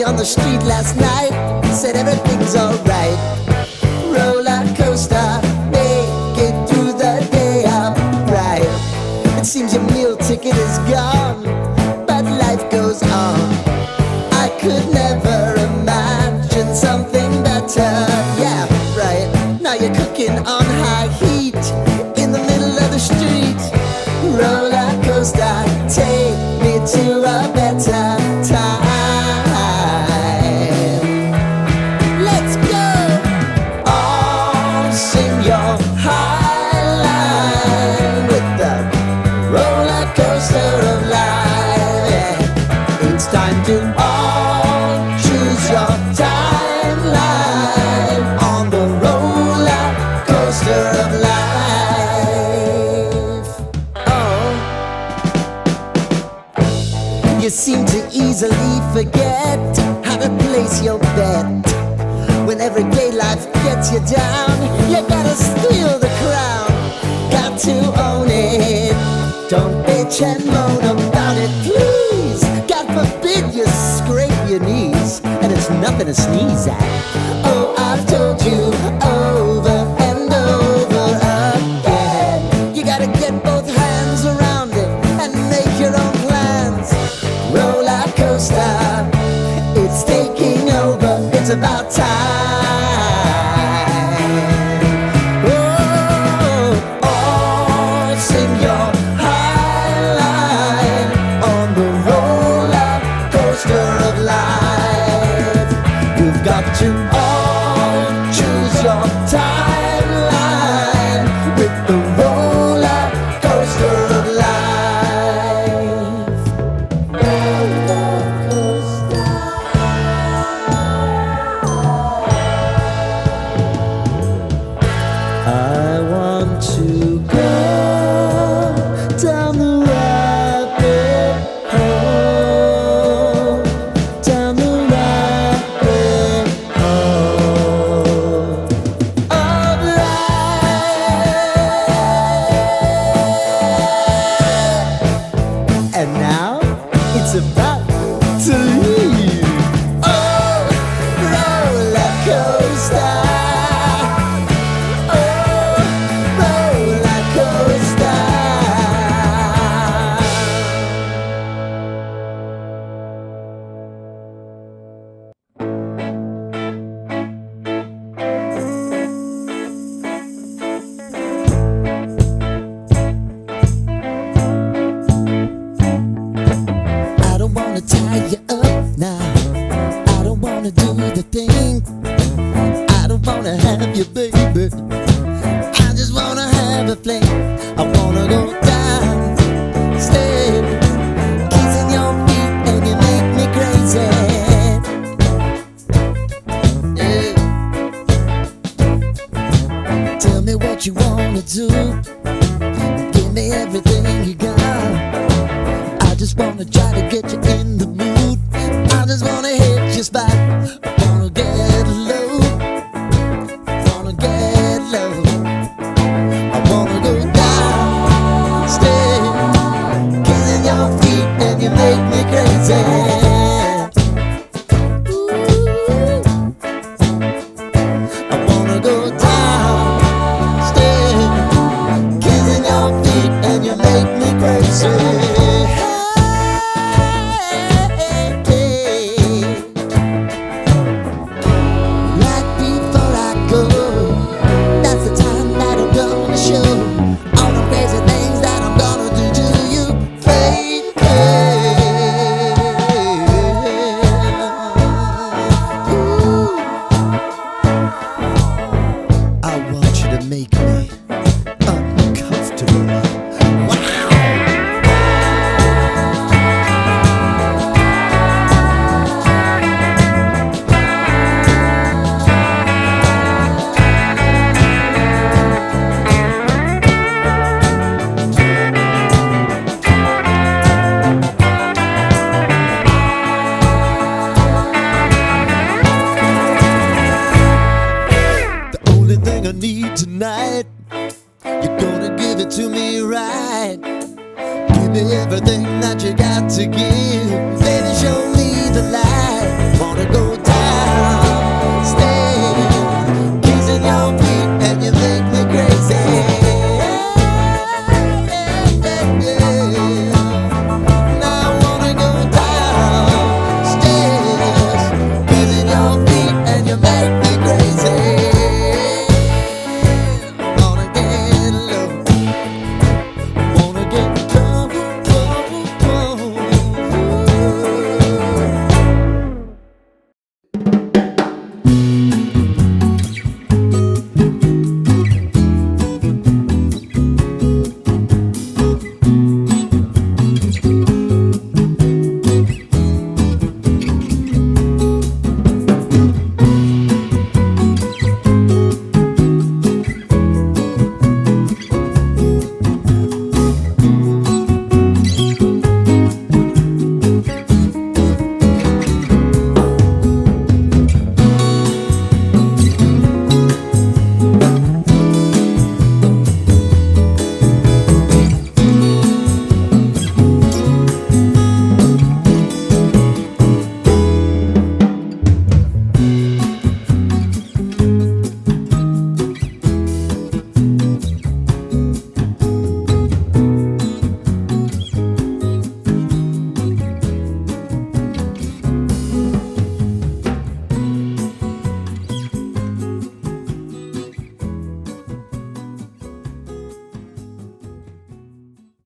me on the street last night, said everything's alright. Roller coaster, make it through the day upright. It seems your meal ticket is gone, but life goes on. I could never imagine something better. Yeah, right. Now you're cooking on high heat in the middle of the street. Roller coaster, take me to a better time. Let's go! All sing your high line with the roller coaster of life. Yeah. It's time to all choose your timeline on the roller coaster of life. Oh, you seem to easily forget how to place your bet. When everyday life gets you down, you gotta steal the crown. Got to own it. Don't bitch and moan about it, please. God forbid you scrape your knees, and it's nothing to sneeze at. Oh, I've told you over and over again, you gotta get both hands around it and make your own plans. Roller coaster, it's taking over, it's about time. Oh, all sing your high line on the roller coaster of life. You've got to all choose your timeline with the roller coaster of life. Roller coaster. I want to go down the rabbit hole, down the rabbit hole of life. And now it's about to leave. Oh, roller coaster. Oh, roller coaster. I don't wanna tie you up now. I don't wanna do the thing. I don't wanna have you, baby. I just wanna have a fling. I wanna go down, stay, kissing your feet, and you make me crazy. Yeah. Tell me what you wanna do. Give me everything you got. I just wanna try to get you in the mood. I just wanna hit your spot. I wanna get low. Wanna get low. I wanna go down, stay, kissing your feet, and you make me crazy. Ooh. I wanna go down, stay, kissing your feet, and you make me crazy. Right before I go, that's the time that I'm gonna show all the crazy things that I'm gonna do to you, baby. Ooh. I want you to make me uncomfortable. Wow. The only thing I need tonight, you're gonna give it to me right. Give me everything that you got to give.